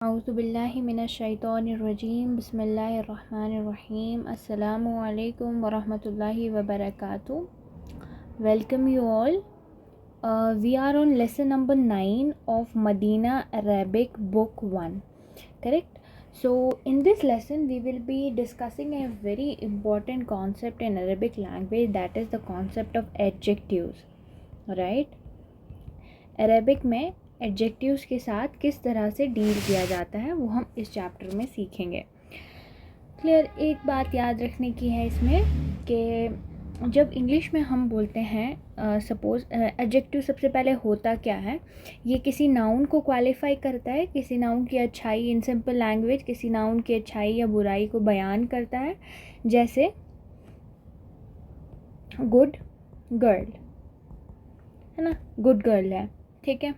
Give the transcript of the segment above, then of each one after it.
औज़ुबिल्लाहि मिनश्शैतानिर्रजीम बिस्मिल्लाहिर्रहमानिर्रहीम अस्सलामु अलैकुम वरहमतुल्लाहि वबरकातुहू। Welcome you all. We are on lesson number 9 of Medina Arabic book 1. Correct? So in this lesson we will be discussing a very important concept in Arabic language, that is the concept of adjectives. Right? Arabic में adjectives के साथ किस तरह से deal किया जाता है वो हम इस चैप्टर में सीखेंगे। क्लियर। एक बात याद रखने की है इसमें कि जब इंग्लिश में हम बोलते हैं सपोज़ एडजेक्टिव सबसे पहले होता क्या है, ये किसी नाउन को क्वालिफाई करता है, किसी नाउन की अच्छाई, इन सिंपल लैंग्वेज किसी नाउन की अच्छाई या बुराई को बयान करता है। जैसे गुड गर्ल है ना, गुड गर्ल है, ठीक है।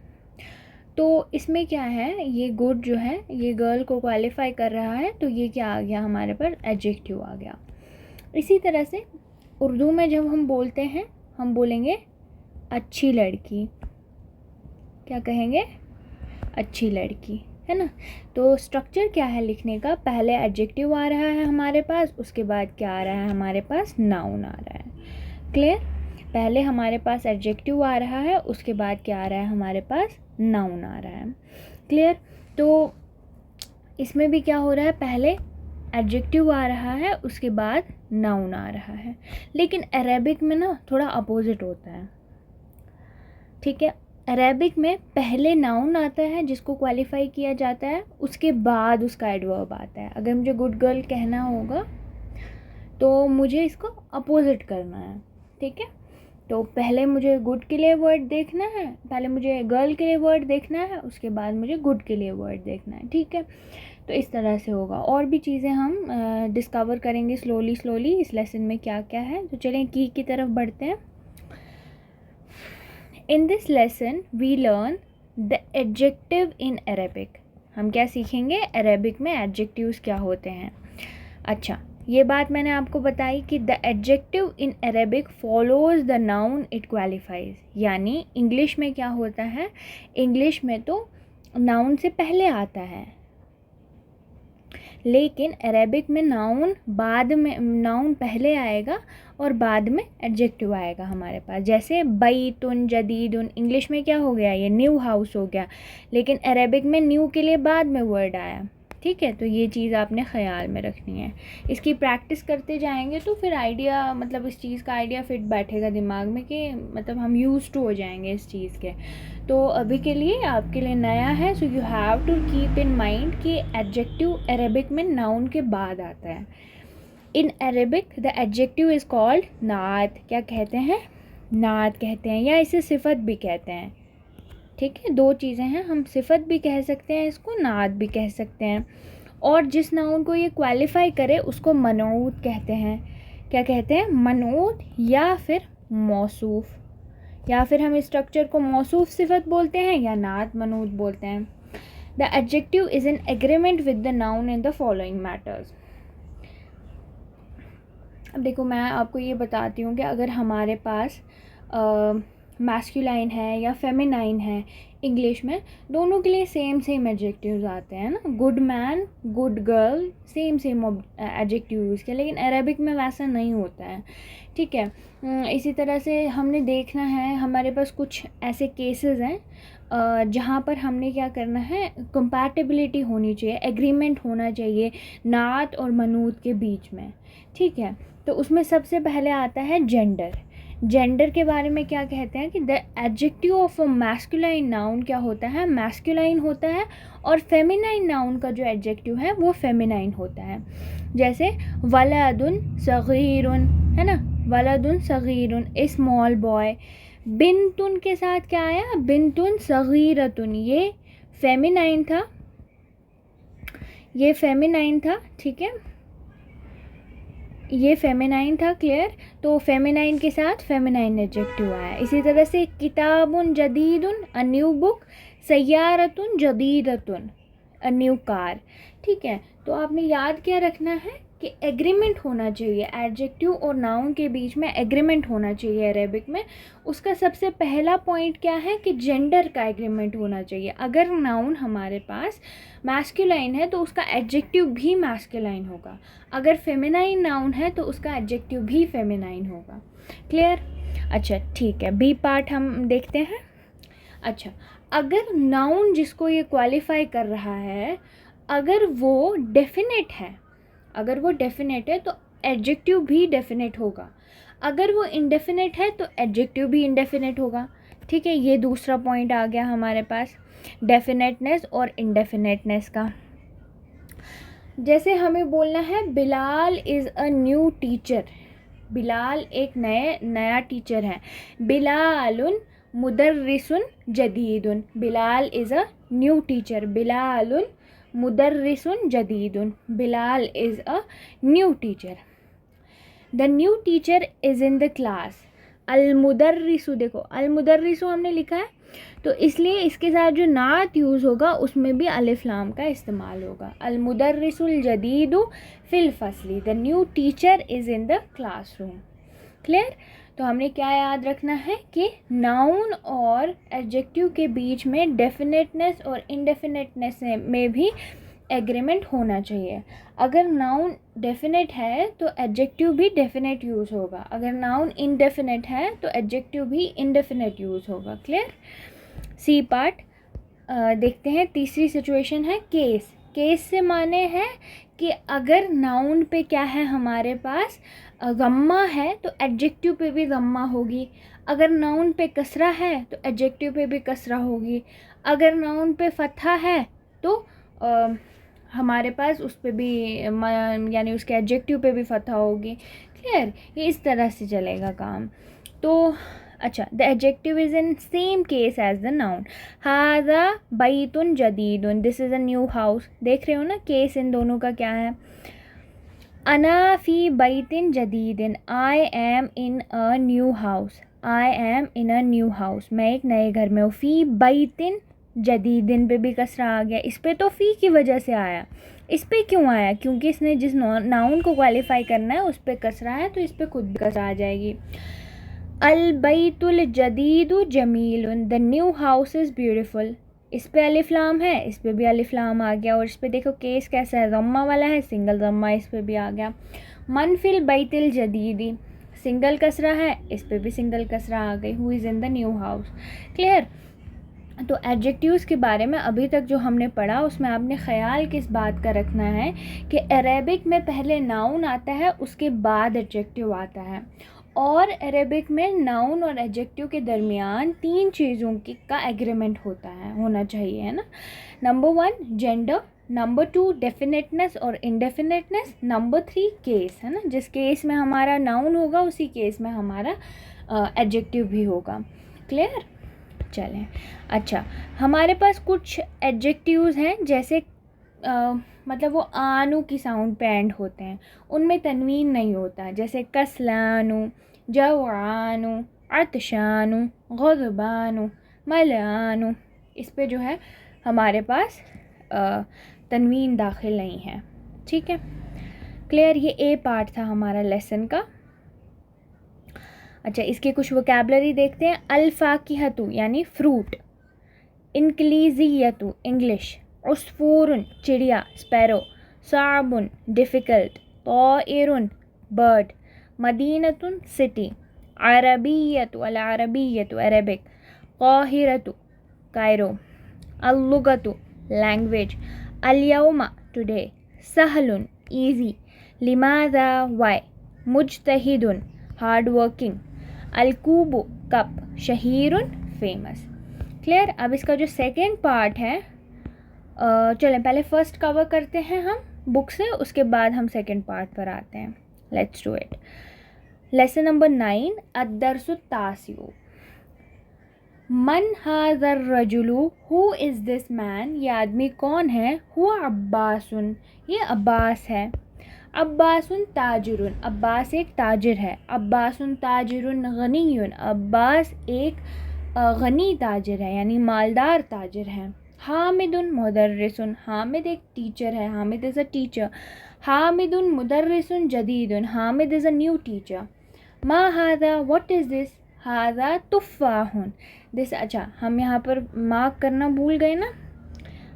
तो इसमें क्या है, ये गुड जो है ये गर्ल को क्वालिफाई कर रहा है, तो ये क्या आ गया हमारे पास, एडजेक्टिव आ गया। इसी तरह से उर्दू में जब हम बोलते हैं हम बोलेंगे अच्छी लड़की, क्या कहेंगे, अच्छी लड़की, है ना। तो स्ट्रक्चर क्या है लिखने का, पहले एडजेक्टिव आ रहा है हमारे पास, उसके बाद क्या आ रहा है हमारे पास, नाउन आ रहा है। क्लियर। पहले हमारे पास एडजेक्टिव आ रहा है, उसके बाद क्या आ रहा है हमारे पास, नाउन आ रहा है। क्लियर। तो इसमें भी क्या हो रहा है, पहले एडजेक्टिव आ रहा है, उसके बाद नाउन आ रहा है। लेकिन अरेबिक में ना थोड़ा अपोजिट होता है, ठीक है। अरेबिक में पहले नाउन आता है जिसको क्वालिफाई किया जाता है, उसके बाद उसका एडवर्ब आता है। अगर मुझे गुड गर्ल कहना होगा तो मुझे इसको अपोजिट करना है, ठीक है। तो पहले मुझे गुड के लिए वर्ड देखना है, पहले मुझे गर्ल के लिए वर्ड देखना है, उसके बाद मुझे गुड के लिए वर्ड देखना है, ठीक है। तो इस तरह से होगा। और भी चीज़ें हम डिस्कवर करेंगे स्लोली इस लेसन में क्या क्या है। तो चलें की तरफ बढ़ते हैं। In this lesson we learn the adjective in Arabic. हम क्या सीखेंगे, अरेबिक में एडजेक्टिव्स क्या होते हैं। अच्छा, ये बात मैंने आपको बताई कि the adjective in Arabic follows the noun it qualifies. यानी इंग्लिश में क्या होता है, इंग्लिश में तो नाउन से पहले आता है, लेकिन अरेबिक में नाउन बाद में, नाउन पहले आएगा और बाद में एडजेक्टिव आएगा हमारे पास। जैसे बैतुन जदीदुन, इंग्लिश में क्या हो गया, ये न्यू हाउस हो गया, लेकिन अरेबिक में न्यू के लिए बाद में वर्ड आया, ठीक है। तो ये चीज़ आपने ख़याल में रखनी है। इसकी प्रैक्टिस करते जाएंगे तो फिर आइडिया, मतलब इस चीज़ का आइडिया फिट बैठेगा दिमाग में कि मतलब हम यूज्ड टू हो जाएंगे इस चीज़ के। तो अभी के लिए आपके लिए नया है, so you have to keep in mind कि एडजेक्टिव अरेबिक में नाउन के बाद आता है। In Arabic the adjective is called नात। क्या कहते हैं, नात कहते हैं, या इसे सिफत भी कहते हैं, ठीक है। दो चीज़ें हैं, हम सिफत भी कह सकते हैं इसको, नात भी कह सकते हैं। और जिस नाउन को ये क्वालिफाई करे उसको मनऊत कहते हैं। क्या कहते हैं, मनऊत या फिर मौसूफ, या फिर हम इस स्ट्रक्चर को मौसूफ सिफत बोलते हैं या नात मनऊत बोलते हैं। The adjective is in agreement with the noun in the following matters. अब देखो, मैं आपको ये बताती हूँ कि अगर हमारे पास मैस्कुलाइन है या फेमिनाइन है, इंग्लिश में दोनों के लिए सेम एडजेक्टिव्स आते हैं ना, good man, good girl, same adjective use किया, लेकिन अरेबिक में वैसा नहीं होता है, ठीक है। इसी तरह से हमने देखना है, हमारे पास कुछ ऐसे केसेस हैं जहाँ पर हमने क्या करना है, कंपैटिबिलिटी होनी चाहिए, एग्रीमेंट होना चाहिए नात और मनूत के बीच में, ठीक है। तो उसमें सबसे पहले आता है जेंडर। जेंडर के बारे में क्या कहते हैं कि the adjective of a masculine noun क्या होता है, मैस्कुलाइन होता है, और फेमिनाइन नाउन का जो एडजेक्टिव है वो फेमिनाइन होता है। जैसे वलदुन सगीरुन, है ना, वलदुन सगीरुन, ए स्मॉल बॉय। बिनतुन के साथ क्या आया, बिनतुन सगीरतुन, ये फेमिनाइन था, ये फेमिनाइन था, ठीक है, ये फेमिनाइन था। क्लियर। तो फेमिनाइन के साथ फेमिनाइन एडजेक्टिव आया। इसी तरह से किताबुन जदीदुन, अ न्यू बुक, सय्यारतुन जदीदतुन, अ न्यू कार, ठीक है। तो आपने याद क्या रखना है कि एग्रीमेंट होना चाहिए, एडजेक्टिव और नाउन के बीच में एग्रीमेंट होना चाहिए अरेबिक में। उसका सबसे पहला पॉइंट क्या है कि जेंडर का एग्रीमेंट होना चाहिए। अगर नाउन हमारे पास मैस्कुलाइन है तो उसका एडजेक्टिव भी मैस्कुलाइन होगा, अगर फेमिनाइन नाउन है तो उसका एडजेक्टिव भी फेमिनाइन होगा। क्लियर? अच्छा ठीक है, बी पार्ट हम देखते हैं। अच्छा, अगर नाउन जिसको ये क्वालिफाई कर रहा है अगर वो डेफिनेट है, अगर वो डेफिनेट है तो एडजेक्टिव भी डेफिनेट होगा, अगर वो इंडेफिनेट है तो एडजेक्टिव भी इंडेफिनेट होगा। ठीक है, ये दूसरा पॉइंट आ गया हमारे पास डेफिनेटनेस और इंडेफिनेटनेस का। जैसे हमें बोलना है Bilal is a new teacher, Bilal एक नया टीचर है। बिलालुन मुदर्रिसुन जदीदुन, Bilal is a new teacher. बिलालुन मुदर्रिसुन जदीदुन, Bilal is a new teacher. The new teacher is in the class. अल मुदर्रिसु, देखो अल मुदर्रिसु हमने लिखा है तो इसलिए इसके साथ जो नात यूज़ होगा उसमें भी अलिफ लाम का इस्तेमाल होगा। अल मुदर्रिसुल जदीदु फिल फसली, the new teacher is in the classroom. Clear? तो हमने क्या याद रखना है कि नाउन और एडजेक्टिव के बीच में डेफिनेटनेस और इनडेफिनेटनेस में भी एग्रीमेंट होना चाहिए। अगर नाउन डेफिनेट है तो एडजेक्टिव भी डेफिनेट यूज़ होगा, अगर नाउन इनडेफिनेट है तो एडजेक्टिव भी इनडेफिनेट यूज़ होगा। क्लियर? सी पार्ट देखते हैं। तीसरी सिचुएशन है केस। केस से माने है कि अगर नाउन पे क्या है हमारे पास गम्मा है तो एडजेक्टिव पे भी गम्मा होगी, अगर नाउन पे कसरा है तो एडजेक्टिव पे भी कसरा होगी, अगर नाउन पे फतहा है तो हमारे पास उस पे भी यानी उसके एडजेक्टिव पे भी फतहा होगी। क्लियर? ये इस तरह से चलेगा काम। तो अच्छा, the adjective is in same case as the noun. हाज़ा बैतुन जदीदुन, this is a new house. देख रहे हो ना केस इन दोनों का क्या है। अना फ़ी बैतिन जदीदिन, I am in a new house, I am in a new house, मैं एक नए घर में हूँ। फ़ी बैतिन जदीदिन पे भी कसरा आ गया, इस पे तो फ़ी की वजह से आया। इस पे क्यों आया? क्योंकि इसने जिस नाउन को क्वालिफाई करना है उस पे कसरा है तो इस पे खुद भी कसरा आ जाएगी। अल बैतुल जदीदु जमीलुन, the new house is beautiful, इस पे अलिफ लाम है, इस पे भी अलिफ लाम आ गया। और इस पे देखो केस कैसा है, ज़म्मा वाला है, सिंगल ज़म्मा इस पे भी आ गया। मनफिल बैतिल जदीदी, सिंगल कसरा है, इस पे भी सिंगल कसरा आ गई। Who is in the new house. Clear? तो एडजेक्टिव्स के बारे में अभी तक जो हमने पढ़ा उसमें आपने ख़याल किस बात का रखना है कि अरेबिक में पहले नाउन आता है उसके बाद एडजेक्टिव आता है, और अरेबिक में नाउन और एडजेक्टिव के दरमियान तीन चीज़ों की का एग्रीमेंट होना चाहिए, है ना। नंबर 1 जेंडर, नंबर 2 डेफिनेटनेस और इनडेफिनेटनेस, नंबर 3 केस, है ना। जिस केस में हमारा नाउन होगा उसी केस में हमारा एडजेक्टिव भी होगा। क्लियर? चलें, अच्छा हमारे पास कुछ एडजेक्टिव्स हैं जैसे मतलब वो आनु की साउंड पे एंड होते हैं, उनमें तनवीन नहीं होता, जैसे कसलानु, जवानु, अतशानु, गज़बानु, मलानु, इस पे जो है हमारे पास तनवीन दाखिल नहीं है। ठीक है, क्लियर? ये ए पार्ट था हमारा लेसन का। अच्छा, इसके कुछ वोकैबलरी देखते हैं। अल्फाकिहतु यानी फ्रूट, इनक्लीजियतु इंग्लिश, उस्फूरुन चिड़िया स्पैरो, साबुन डिफ़िकल्ट, तौइरुन बर्ड, मदीनतुन सिटी, अरबियतु अल अरबियतु अरेबिक, काहिरतु कायरो, अल्लुगतु लैंग्वेज, अल-यौमा टुडे, सहलुन ईजी, लिमाज़ा वाई, मुज्तहिदुन हार्ड वर्किंग, अलकूबु कप, शहीरुन फेमस। क्लियर? अब इसका जो सेकेंड पार्ट है चलें पहले फर्स्ट कवर करते हैं हम बुक से, उसके बाद हम सेकेंड पार्ट पर आते हैं। Let's do it. Lesson number 9 अद्दरसु तासिउ। मन हाज़र रजुलु, हु इज़ दिस मैन, ये आदमी कौन है। हुआ अब्बासुन, ये अब्बास है। अब्बासुन ताजिरुन, अब्बास एक ताजिर है। अब्बासुन ताजिरुन गनीयुन, अब्बास एक गनी ताजिर है यानी मालदार ताजिर है। हामिदुन मुदर्रिसुन, हामिद एक टीचर है, हामिद इज़ अ टीचर. हामिदुन मुदर्रिसुन जदीदुन, Hamid is a new teacher. मा हादा, what is this? Hada तुफ़ाहुन, this. अच्छा, हम यहाँ पर मार्क करना भूल गए ना,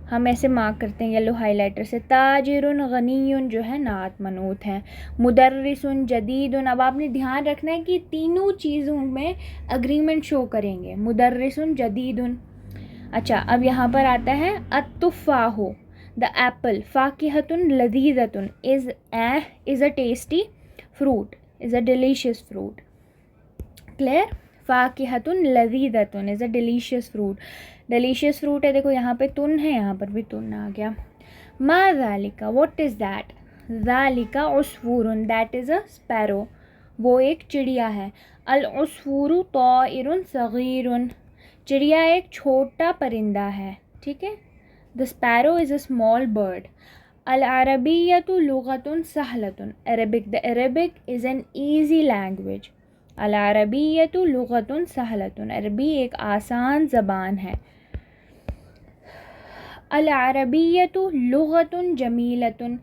हम ऐसे मार्क करते हैं येलो हाइलाइटर से. ताजिरुन गनीयुन जो है नात मनूत है. मुदर्रिसुन जदीदुन, अब आपने ध्यान रखना है कि तीनों चीज़ों में अग्रीमेंट शो करेंगे. मुदर्रिसुन जदीदुन. अच्छा, अब यहाँ पर आता है अत्तुफ़ाहु, द एप्पल. फ़ाकिहतुन लज़ीज़तुन, is a tasty fruit, is a delicious fruit. Clear? फ़ाकिहतुन लज़ीज़तुन is a delicious fruit. Delicious fruit है, देखो यहाँ पे तुन है, यहाँ पर भी तुन आ गया. मा ज़ालिका, व्हाट इज़ दैट? ज़ालिका उस्फूरुन, दैट इज़ अ स्पैरो, वो एक चिड़िया है. अल उस्फूरु ताइरुन सगीरुन, चिड़िया एक छोटा परिंदा है. ठीक है. The sparrow is a small bird. अल अरबियतु लुगतुन सहलतुन, Arabic, the Arabic is an easy language. अल अरबियतु लुगतुन सहलतुन, अरबी एक आसान ज़बान है. अल अरबियतु लुगतुन जमीलतुन,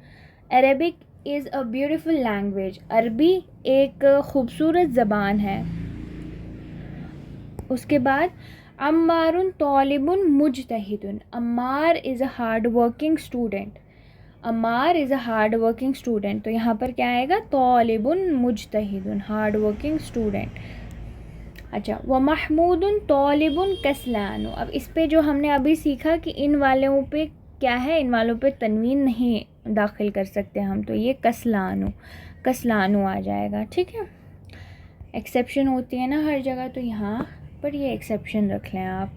Arabic is a beautiful language, Arabi एक खूबसूरत ज़बान है. उसके बाद अम्मारुन तालिबुन मुजतहिदुन, Ammar is a hard working student. Ammar is a hard working student, तो यहाँ पर क्या आएगा? तालिबुन मुजतहिदुन, हार्ड वर्किंग स्टूडेंट. अच्छा, व महमूदुन तालिबुन कस्लानु, अब इस पे जो हमने अभी सीखा कि इन वालों पे क्या है, इन वालों पे तनवीन नहीं दाखिल कर सकते हम, तो ये कस्लानु, कस्लानु आ जाएगा. ठीक है. एक्सेप्शन होती है ना हर जगह, तो यहाँ पर ये एक्सेप्शन रख लें आप.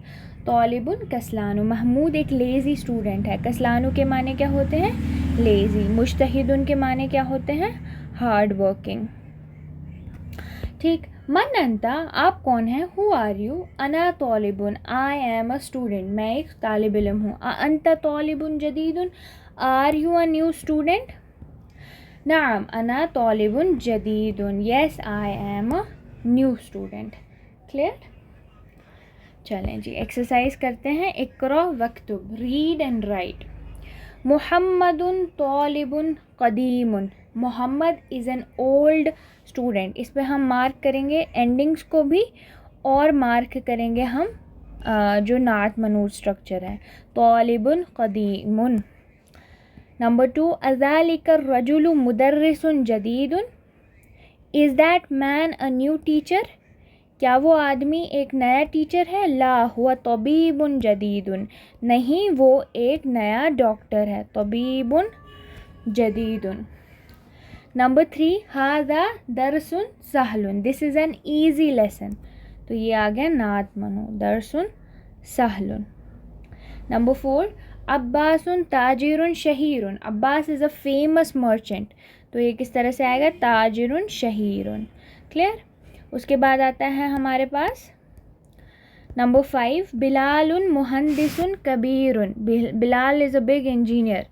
तालिबुन कस्लानु, महमूद एक लेज़ी स्टूडेंट है. कस्लानु के माने क्या होते हैं? लेज़ी. मुज्तहिदुन के माने क्या होते हैं? Hard working. ठीक. मन अंता, आप कौन हैं? Who are you? अना तालिबुन, आई एम अ स्टूडेंट, मैं एक तालिब इल्म हूँ. अंता तालिबुन जदीदुन, are you a new student? नाम अना तालिबुन जदीदुन, yes I am a new student. Clear? चलें जी, एक्सरसाइज करते हैं. इक़रा वक्तुब, रीड एंड राइट. मुहम्मदुन तालिबुन क़दीमुन, Mohammad is an old student. इस पे हम मार्क करेंगे एंडिंग्स को भी, और मार्क करेंगे हम जो नात मनूत स्ट्रक्चर है. तालिबुन क़दीमुन. नंबर 2, अज़ालिका रजुलु मुदर्रिसुन जदीदुन, is that man a new teacher, क्या वो आदमी एक नया टीचर है? ला हुआ तबीबुन जदीदुन, नहीं वो एक नया डॉक्टर है. तबीबुन जदीदुन. नंबर 3, हादा दरसुन सहलुन, this is an easy lesson, तो ये आ गया नात मनो, दरसुन सहलुन. नंबर 4, अब्बासुन ताजिरुन शहीरुन, Abbas is a famous merchant, तो ये किस तरह से आएगा? ताजिरुन शहीरुन. क्लियर? उसके बाद आता है हमारे पास नंबर 5, बिलालुन मुहंदिसुन कबीरुन, Bilal is a big engineer,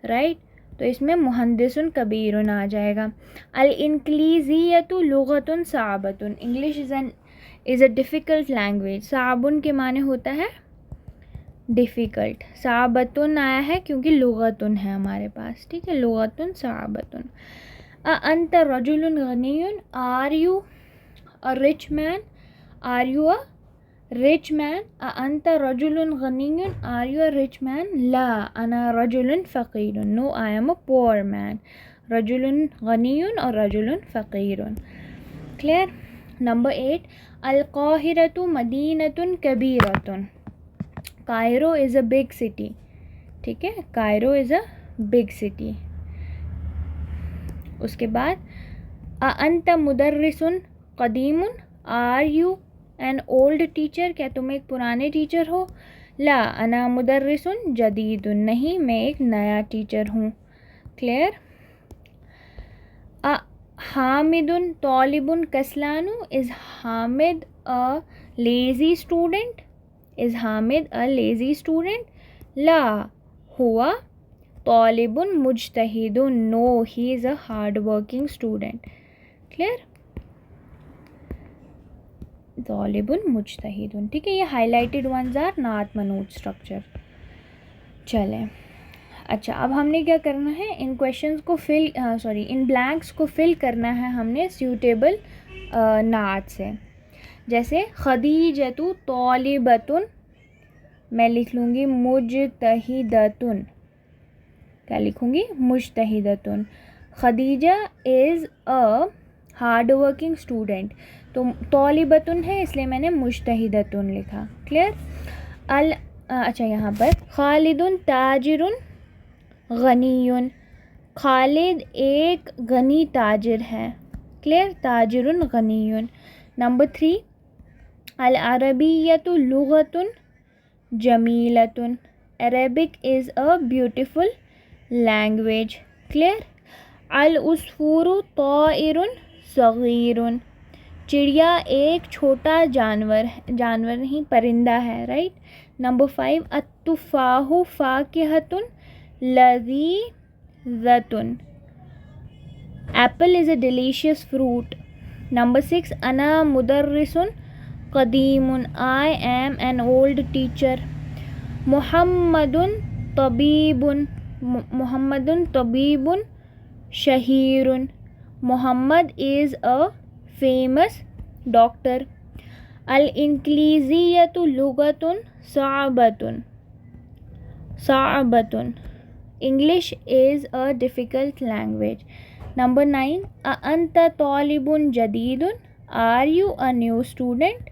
right, तो इसमें मुहंदिसुन कबीरुन आ जाएगा. अल इंक्लीज़ियतु लुगतुन साबतुन, English is a difficult language. साबुन के माने होता है डिफ़िकल्ट. साबतुन आया है क्योंकि लुगतुन है हमारे पास. ठीक है, लुगतुन साबतुन. अंत रजुलुन गनियुन, are you a rich man, are you a rich man. अंत रजुलुन गनियुन, are you a rich man? ला अना रजुलुन फ़कीरुन, no I am a poor man. रजुलुन गनियुन और रजुलुन फ़कीरुन. क्लियर? नंबर 8, अल काहिरतु मदीनतुन कबीरतुन, Cairo is a big city. ठीक है, Cairo is a big city. उसके बाद अंत मुदर्रिसुन क़दीमुन, are you an old teacher, क्या तुम एक पुराने टीचर हो? ला अना मुदर्रिसुन जदीदुन, नहीं मैं एक नया टीचर हूँ. क्लियर? हामिदुन तालिबुन कस्लानु, is Hamid a lazy student? Is Hamid a lazy student? ला हुआ तालिबुन मुज्तहिदुन, no he is a hard working student. Clear? तालिबुन मुज्तहिदुन. ठीक है, ये हाईलाइटेड वंस आर नात मनूत स्ट्रक्चर. चलें, अच्छा अब हमने क्या करना है, इन क्वेश्चंस को इन ब्लैंक्स को फिल करना है हमने सूटेबल नात से। जैसे खदीजतु तालिबतुन, मैं लिख लूँगी मुजतहिदतुन, क्या लिखूँगी, मुजतहिदतुन। Khadija is a hard working student, तो तालिबतुन है इसलिए मैंने मुजतहिदतुन लिखा। क्लियर। अच्छा यहाँ पर खालिदुन ताजिरुन गनीयुन, खालिद एक गनी ताजिर है। क्लियर, ताजिरुन गनीयुन। नंबर 3 अल अरबियतु लुगतुन जमीलतुन, Arabic is a beautiful language. Clear. अल उस्फूरु ताइरुन सगीरुन, चिड़िया एक छोटा जानवर नहीं परिंदा है। राइट। नंबर 5 अत्तुफाहु फाकिहतुन लज़ीज़तुन, apple is a delicious fruit. Number 6 अना मुदर्रिसुन क़दीमुन, I am an old teacher. मुहम्मदुन तबीबुन शहीरुन, Mohammad is a famous doctor. अल इंक्लीज़ियतु लुगतुन साअबतुन, English is a difficult language. Number 9 अंत तालिबुन जदीदुन, are you a new student.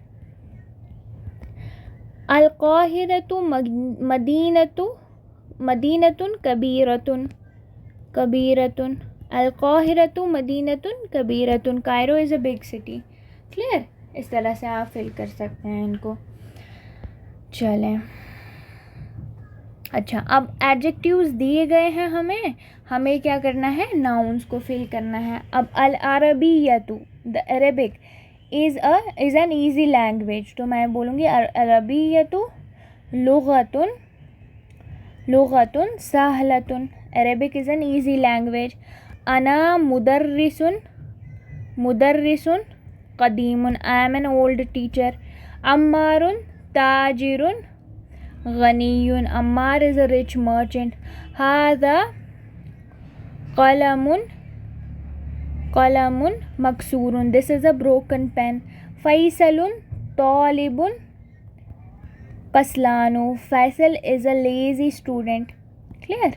अल काहिरतु मदीनतुन कबीरतुन, अल काहिरतु मदीनतुन कबीरतुन, Cairo is a big city. Clear. इस तरह से आप फिल कर सकते हैं इनको। चलें, अच्छा अब एडजेक्टिव्स दिए गए हैं हमें क्या करना है, नाउन्स को फिल करना है। अब अल अरबियतु, the Arabic is an easy language, तो मैं बोलूँगी अरबियतु लुगतुन सहलतुन, Arabic is an easy language. अना मुदर्रिसुन क़दीमुन, I am an old teacher. अम्मारुन ताजिरुन गनीयुन, Ammar is a rich merchant. हाज़ा कलमुन मकसूरुन, this is a broken pen. फ़ैसलुन तालिबुन कस्लानु, Faisal is a lazy student. Clear.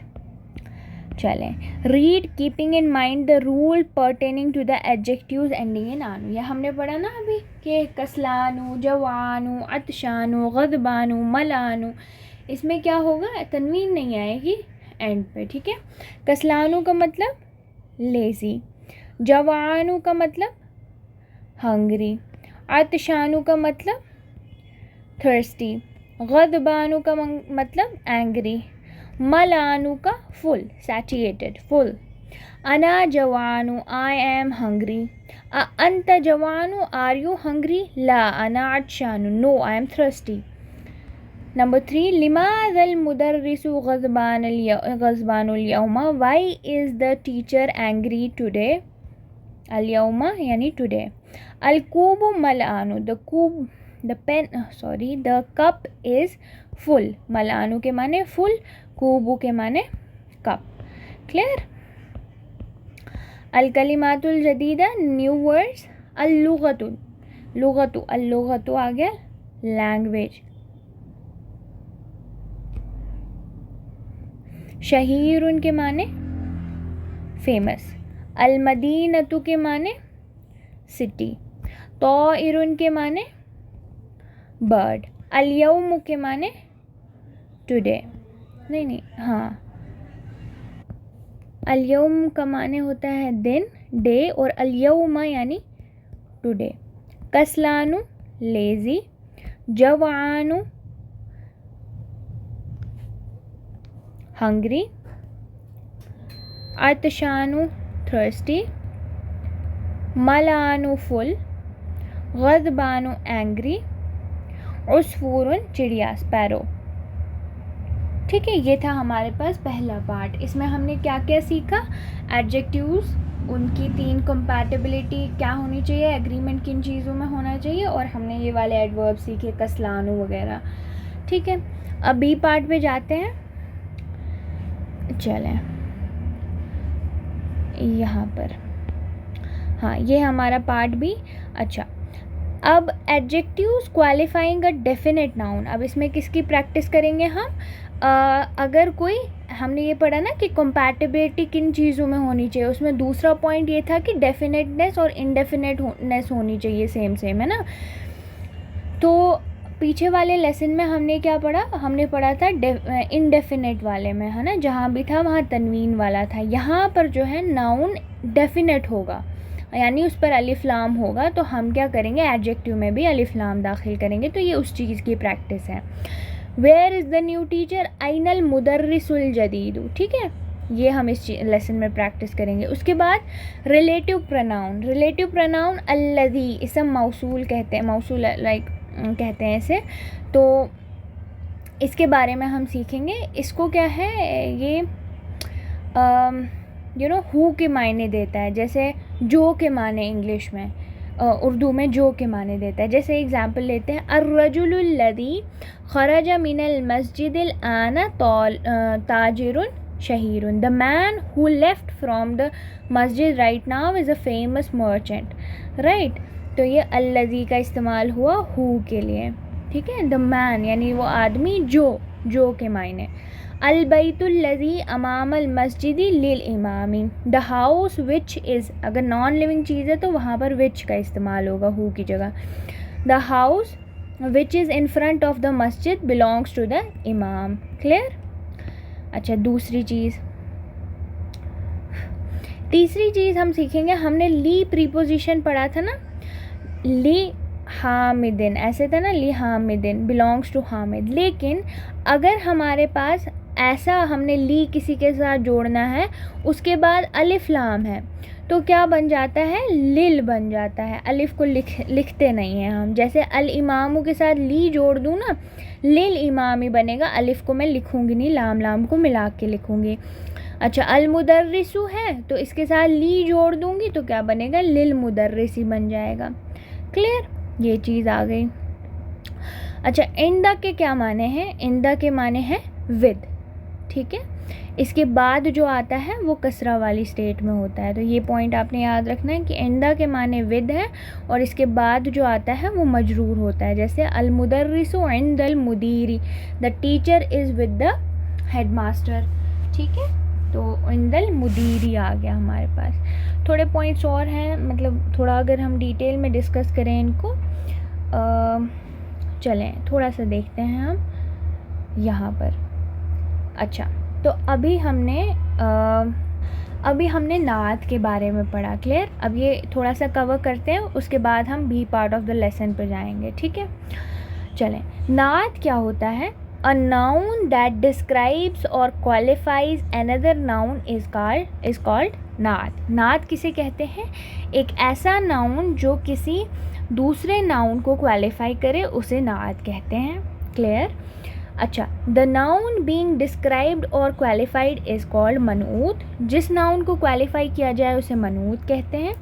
चलें, read keeping in mind the rule pertaining to the adjectives ending in आनु। यह हमने पढ़ा ना अभी कि कस्लानु, जवानु, अतशानु, गदबानु, मलानु, इसमें क्या होगा, तनवीन नहीं आएगी एंड पे। ठीक है। कस्लानु का मतलब लेज़ी, जवानु का मतलब हंग्री, अतशानु का मतलब थर्स्टी, गदबानु का मतलब एंग्री, मलानु का फुल सैटिएटेड फुल। अना जवानु, आई एम हंग्री। अंत जवानु, आर यू हंग्री। ला अना अतशानु, no I am thirsty. Number 3 लिमाज़ल मुदर्रिसु ग़ज़बानुल यौमा, why is the teacher angry today. अल यौमा यानी टुडे। अल कूबु मलानु, द कप इज़ फुल, मलानु के माने फुल, कूबू के माने कप। क्लियर। अल कलिमातुल जदीदा न्यू वर्ड्स। अल लुगतु आ गया लैंग्वेज। शहीरुन के माने फेमस। अल मदीनतु के माने सिटी। ताइरुन के माने बर्ड। अल यौम के माने टुडे, नहीं हाँ, अल यौम का माने होता है दिन, डे, और अल यौमा यानी टुडे। कस्लानु लेज़ी, जवानु हंग्री, अतशानु थर्स्टी, मलानु फुल, गज़बानु एंग्री, उस्फूरुन चिड़िया स्पैरो। ठीक है, ये था हमारे पास पहला पार्ट। इसमें हमने क्या क्या सीखा, एडजेक्टिव्स, उनकी 3 कंपैटिबिलिटी क्या होनी चाहिए, एग्रीमेंट किन चीज़ों में होना चाहिए, और हमने ये वाले एडवर्ब सीखे कस्लानु वगैरह। ठीक है, अब बी पार्ट पे जाते हैं। चलें यहाँ पर, हाँ ये हमारा पार्ट भी। अच्छा, अब adjectives qualifying a definite noun, अब इसमें किसकी प्रैक्टिस करेंगे हम? अगर कोई, हमने ये पढ़ा ना कि कंपैटिबिलिटी किन चीज़ों में होनी चाहिए, उसमें दूसरा पॉइंट ये था कि डेफिनेटनेस और इनडेफिनेटनेस होनी चाहिए सेम सेम, है ना। तो पीछे वाले लेसन में हमने क्या पढ़ा? हमने पढ़ा था इनडेफिनेट वाले में, है ना, जहाँ भी था वहाँ तनवीन वाला था। यहाँ पर जो है नाउन डेफिनेट होगा, यानी उस पर अलिफ लाम होगा, तो हम क्या करेंगे? एडजेक्टिव में भी अलिफ लाम दाखिल करेंगे। तो ये उस चीज़ की प्रैक्टिस है। Where is the new teacher? अइनल मुदर्रिसुल जदीदु, ठीक है, ये हम इस लेसन में प्रैक्टिस करेंगे। उसके बाद रिलेटिव प्रोनाउन, रिलेटिव प्रोनाउन अल्लज़ी, इसम मौसूल कहते हैं, मौसूल लाइक कहते हैं इसे। तो इसके बारे में हम सीखेंगे। इसको क्या है, ये हु के मायने देता है, जैसे जो के माने इंग्लिश में, उर्दू में जो के माने देता है। जैसे एग्जांपल लेते हैं, अर्रजुलुल लज़ी खरज मिनल मस्जिदिल आना ताजिरुन शहीरुन, the man who left from the masjid right now is a famous merchant, right. तो ये अल्लज़ी का इस्तेमाल हुआ हु के लिए, ठीक है। द मैन यानी वो आदमी, जो के मायने। अल बैतुल लज़ी अमामल मस्जिदी लिल Emami, the house which is, अगर नॉन लिविंग चीज़ है तो वहाँ पर विच का इस्तेमाल होगा हु की जगह। The house which is in front of the मस्जिद बिलोंग्स टू द इमाम, क्लियर। अच्छा, दूसरी चीज़, तीसरी चीज़ हम सीखेंगे, हमने ली प्रीपोजिशन पढ़ा था ना, ली हामिदिन, ऐसे था ना, ली हामिदिन बिलोंग्स टू हामिद। लेकिन अगर हमारे पास ऐसा हमने ली किसी के साथ जोड़ना है, उसके बाद अलिफ लाम है, तो क्या बन जाता है? लिल बन जाता है। अलिफ को लिखते नहीं हैं हम। जैसे अल इमामू के साथ ली जोड़ दूँ ना, लिल इमामी बनेगा, अलिफ को मैं लिखूँगी नहीं, लाम को मिला के लिखूँगी। अच्छा, अल मुदर्रिसु है तो इसके साथ ली जोड़ दूँगी तो क्या बनेगा? लिल मुदर्रिसी बन जाएगा, क्लियर, ये चीज़ आ गई। अच्छा, इंदा के क्या माने हैं? इंदा के माने हैं विद, ठीक है। इसके बाद जो आता है वो कसरा वाली स्टेट में होता है, तो ये पॉइंट आपने याद रखना है कि इंदा के माने विद है और इसके बाद जो आता है वो मजरूर होता है। जैसे अल मुदर्रिसु इंदल मुदीरी, the teacher is with the headmaster, ठीक है। तो इंदल मुदीरी आ गया हमारे पास। थोड़े पॉइंट्स और हैं, मतलब थोड़ा अगर हम डिटेल में डिस्कस करें इनको, चलें थोड़ा सा देखते हैं हम यहाँ पर। अच्छा, तो अभी हमने नात के बारे में पढ़ा, क्लियर। अब ये थोड़ा सा कवर करते हैं, उसके बाद हम B part of the lesson पर जाएंगे, ठीक है। चलें, नात क्या होता है? A noun that describes or qualifies another noun is called नात। नात किसे कहते हैं? एक ऐसा नाउन जो किसी दूसरे नाउन को क्वालिफाई करे उसे नात कहते हैं, क्लियर। अच्छा, द नाउन बीइंग डिस्क्राइब्ड और क्वालिफाइड इज़ कॉल्ड मनऊत, जिस नाउन को क्वालिफाई किया जाए उसे मनऊत कहते हैं।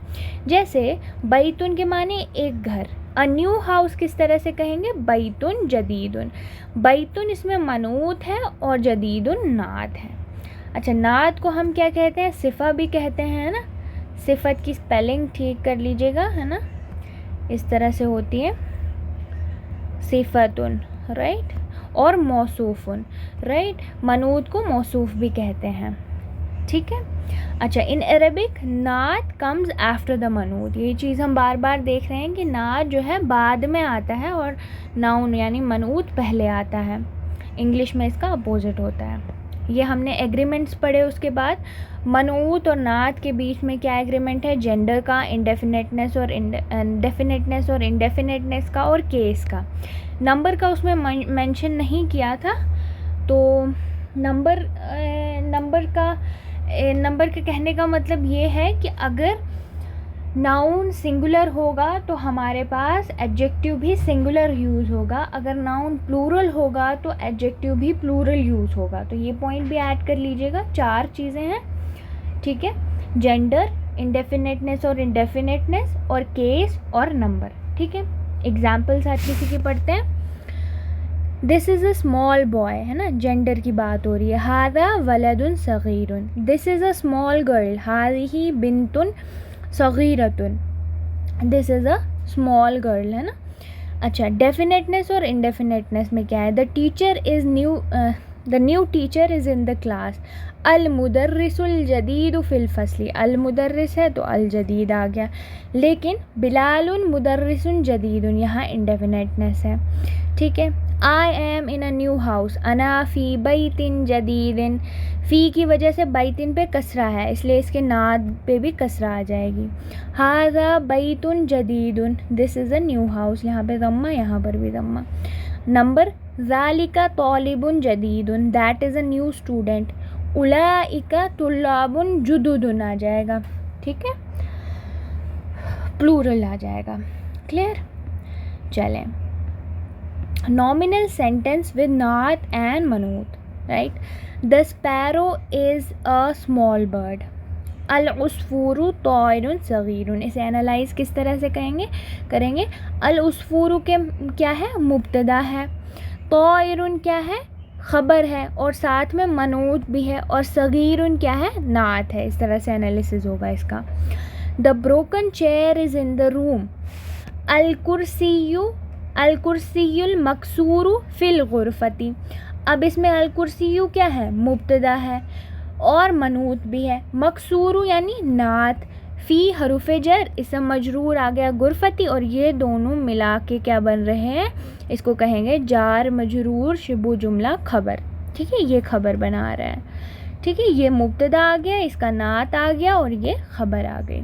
जैसे बैतुन के माने एक घर, अ न्यू हाउस किस तरह से कहेंगे? बैतुन जदीदुन। बैतुन इसमें मनऊत है और जदीदुन नात है। अच्छा, नात को हम क्या कहते हैं? सिफ़ा भी कहते हैं, है ना। सिफ़त की स्पेलिंग ठीक कर लीजिएगा, है ना, इस तरह से होती है, सिफ़तुन, राइट, और मौसूफ़ुन, राइट। मनऊत को मौसूफ़ भी कहते हैं, ठीक है। अच्छा, इन अरबिक नात कम्स आफ्टर द मनऊत, ये चीज़ हम बार बार देख रहे हैं कि नात जो है बाद में आता है और नाउन यानी मनऊत पहले आता है। इंग्लिश में इसका अपोजिट होता है। ये हमने एग्रीमेंट्स पढ़े। उसके बाद मनऊत और नात के बीच में क्या एग्रीमेंट है? जेंडर का, इंडेफिनेटनेस और इंडेफिनेटनेस का और केस का। नंबर का उसमें मेंशन नहीं किया था, तो नंबर के कहने का मतलब ये है कि अगर नाउन सिंगुलर होगा तो हमारे पास एडजेक्टिव भी सिंगुलर यूज़ होगा, अगर नाउन प्लूरल होगा तो एडजेक्टिव भी प्लूरल यूज़ होगा। तो ये पॉइंट भी ऐड कर लीजिएगा। 4 चीज़ें हैं, ठीक है, जेंडर, इंडेफिनेटनेस और इंडेफिनेटनेस और केस और नंबर, ठीक है। एग्जाम्पल्स आज किसी की पढ़ते हैं। This is a small boy, है ना, जेंडर की बात हो रही है। हादा वलदुन सगीरुन, this is a small girl. हादिही बिंतुन सगीरतुन, this is a small girl, है ना। अच्छा, डेफिनेटनेस और इनडेफिनेटनेस में क्या है? The teacher is new, the new teacher is in the class. अल मुदर्रिसुल जदीद फिल फसली, अल मुदर्रिस है तो अल जदीद आ गया। लेकिन बिलालुन मुदर्रिसुन जदीदुन, यहाँ इनडेफिनेटनेस है, ठीक है। आई am in a new house, अना फ़ी बैतिन जदीदिन, फ़ी की वजह से बैतिन पे कसरा है, इसलिए इसके नाद पे भी कसरा आ जाएगी। हाज़ा बैतुन जदीदुन, this is a new house, यहाँ पे दम्मा, यहाँ पर भी दम्मा। नंबर, ज़ालिका तौलिबुन जदीदुन, that is a new student. उलाइका तुल्लाबुन जुदुदुन आ जाएगा, ठीक है, प्लूरल आ जाएगा। क्लियर? चलें, नॉमिनल सेंटेंस विद नात एंड मनूत, right. The sparrow is a small bird. अल उस्फूरु तौइरुन सगीरुन, इसे एनालाइज किस तरह से करेंगे? अल उस्फूरु के क्या है? मुब्तदा है। तौइरुन क्या है? ख़बर है, और साथ में मनूत भी है, और सगीरुन क्या है? नात है। इस तरह से एनालिसिस होगा इसका। The broken chair is in the room. अल कुर्सियुल मकसूरु फिल गुरफती। अब इसमें अल कुर्सियु क्या है? मुब्तदा है और मनूत भी है। मकसूरु यानी नात, फ़ी हरुफ जर, इसम मजरूर आ गया गुरफती, और ये दोनों मिला के क्या बन रहे हैं? इसको कहेंगे जार मजरूर शिबु जुमला खबर, ठीक है। ये खबर बना रहा है, ठीक है। ये मुब्तदा आ गया, इसका नात आ गया, और ये खबर आ गई।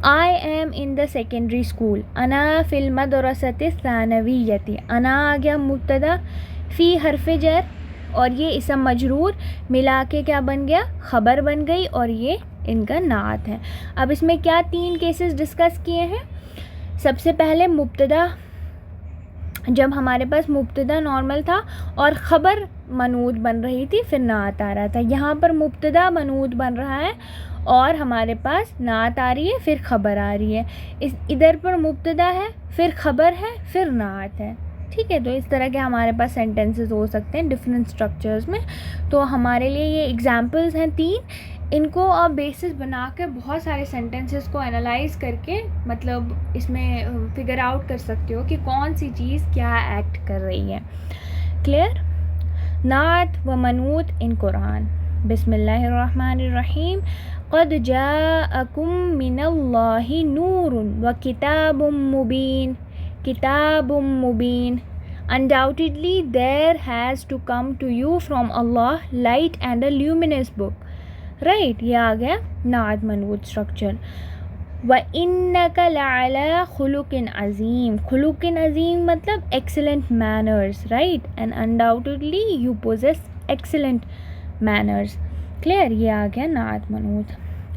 आई am in the secondary school. अना फिल मदरसति सानवियती, अना आ गया मुब्तदा, फ़ी हरफ जर, और ये इसम मजरूर मिला के क्या बन गया? खबर बन गई, और ये इनका नात है। अब इसमें क्या 3 केसेस डिस्कस किए हैं? सबसे पहले मुब्तदा, जब हमारे पास मुब्तदा नॉर्मल था और ख़बर मनूत बन रही थी, फिर नात आ रहा था। यहाँ पर मुब्तदा मनूत बन रहा है और हमारे पास नात आ रही है, फिर ख़बर आ रही है। इधर पर मुब्तदा है, फिर ख़बर है, फिर नात है, ठीक है। तो इस तरह के हमारे पास सेंटेंसेस हो सकते हैं डिफरेंट स्ट्रक्चर्स में। तो हमारे लिए ये एग्जांपल्स हैं 3, इनको आप बेसिस बना कर बहुत सारे सेंटेंसेस को एनालाइज करके मतलब इसमें फिगर आउट कर सकते हो कि कौन सी चीज़ क्या एक्ट कर रही है। क्लियर? नात व मनूत इन कुरान। बिस्मिल्लाहिर्रहमानिर्रहीम। क़द जाअकुम मिनल्लाहि नूरुन व किताबुम मुबीन। किताबुम मुबीन, undoubtedly there has to come to you from Allah light and a luminous book, right. ये आ गया नात मनूत स्ट्रक्चर। व इन्नका लअला खुलुकिन अज़ीम, खुलुकिन अज़ीम मतलब excellent manners, right, and undoubtedly you possess excellent manners. Clear? ये आ गया नात मनूत।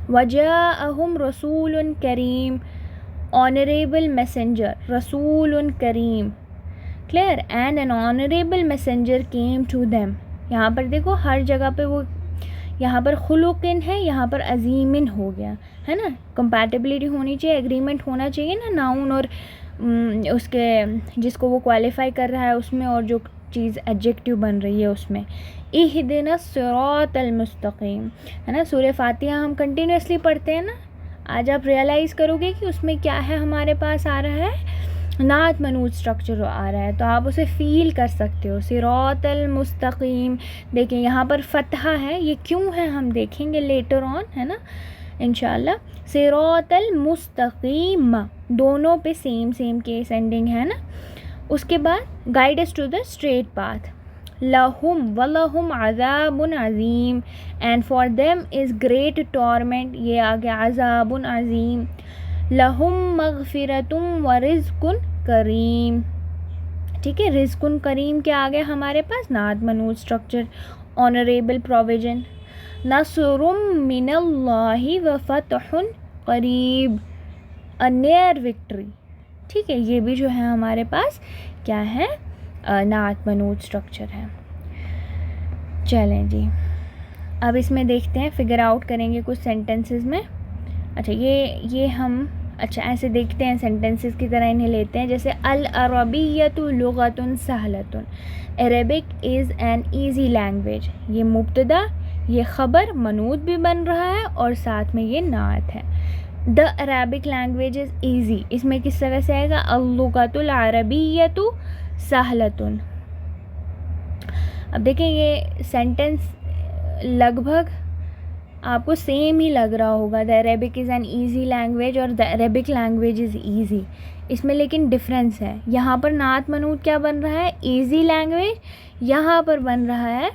वजाअहुम रसूलुन करीम, ऑनरेबल मैसेंजर, रसूलुन करीम। Clear? And an honourable messenger came to them. यहाँ पर देखो हर जगह पे वो, यहाँ पर खुलुकिन है, यहाँ पर अजीमिन हो गया, है ना। कंपैटिबिलिटी होनी चाहिए, एग्रीमेंट होना चाहिए ना नाउन और उसके जिसको वो क्वालिफाई कर रहा है उसमें, और जो चीज़ एडजेक्टिव बन रही है उसमें। इहदिना सिरातल मुस्तकीम, है ना। सूरह फातिहा हम कंटिन्यूसली पढ़ते हैं ना, आज आप रियलाइज़ करोगे कि उसमें क्या है, हमारे पास आ रहा है नात मनूत स्ट्रक्चर आ रहा है, तो आप उसे फ़ील कर सकते हो। सिरातल मुस्तकीम, देखिए यहाँ पर फ़तहा है, ये क्यों है हम देखेंगे लेटर ऑन, है ना, इंशाल्लाह। सिरातल मुस्तकीम, दोनों पे सेम केस एंडिंग है ना। उसके बाद guide us to the straight path. लहुम वलहुम अज़ाबुन अज़ीम, and for them is great torment, ये आ गया अज़ाबुन अज़ीम। लहुम मग़फ़िरतुम व रिज़्क़ुन करीम, ठीक है। रिज़्क़ुन करीम क्या आ गया हमारे पास? नात मनूत स्ट्रक्चर, ऑनरेबल प्रोविजन। नस्रुम मिनल्लाहि व फ़तहुन क़रीब, अ नियर विक्ट्री, ठीक है। ये भी जो है हमारे पास क्या है? नात मनूत स्ट्रक्चर है। चलें जी, अब इसमें देखते हैं, फिगर आउट करेंगे कुछ सेंटेंसेस में। अच्छा, ये हम अच्छा, ऐसे देखते हैं, सेंटेंसेस की तरह इन्हें लेते हैं। जैसे अल अरबिय्यतु लुगतुन सहलतुन, Arabic is an easy language. ये मुब्तदा, ये ख़बर, मनूत भी बन रहा है और साथ में ये नात है। The Arabic language is easy, इसमें किस तरह से आएगा? अल-लुगतुल अरबिय्यतु सहलतुन। अब देखें, ये सेंटेंस लगभग आपको सेम ही लग रहा होगा। The Arabic is an easy language और the Arabic language is easy. इसमें लेकिन डिफरेंस है, यहाँ पर नात मनूत क्या बन रहा है? ईजी लैंग्वेज, यहाँ पर बन रहा है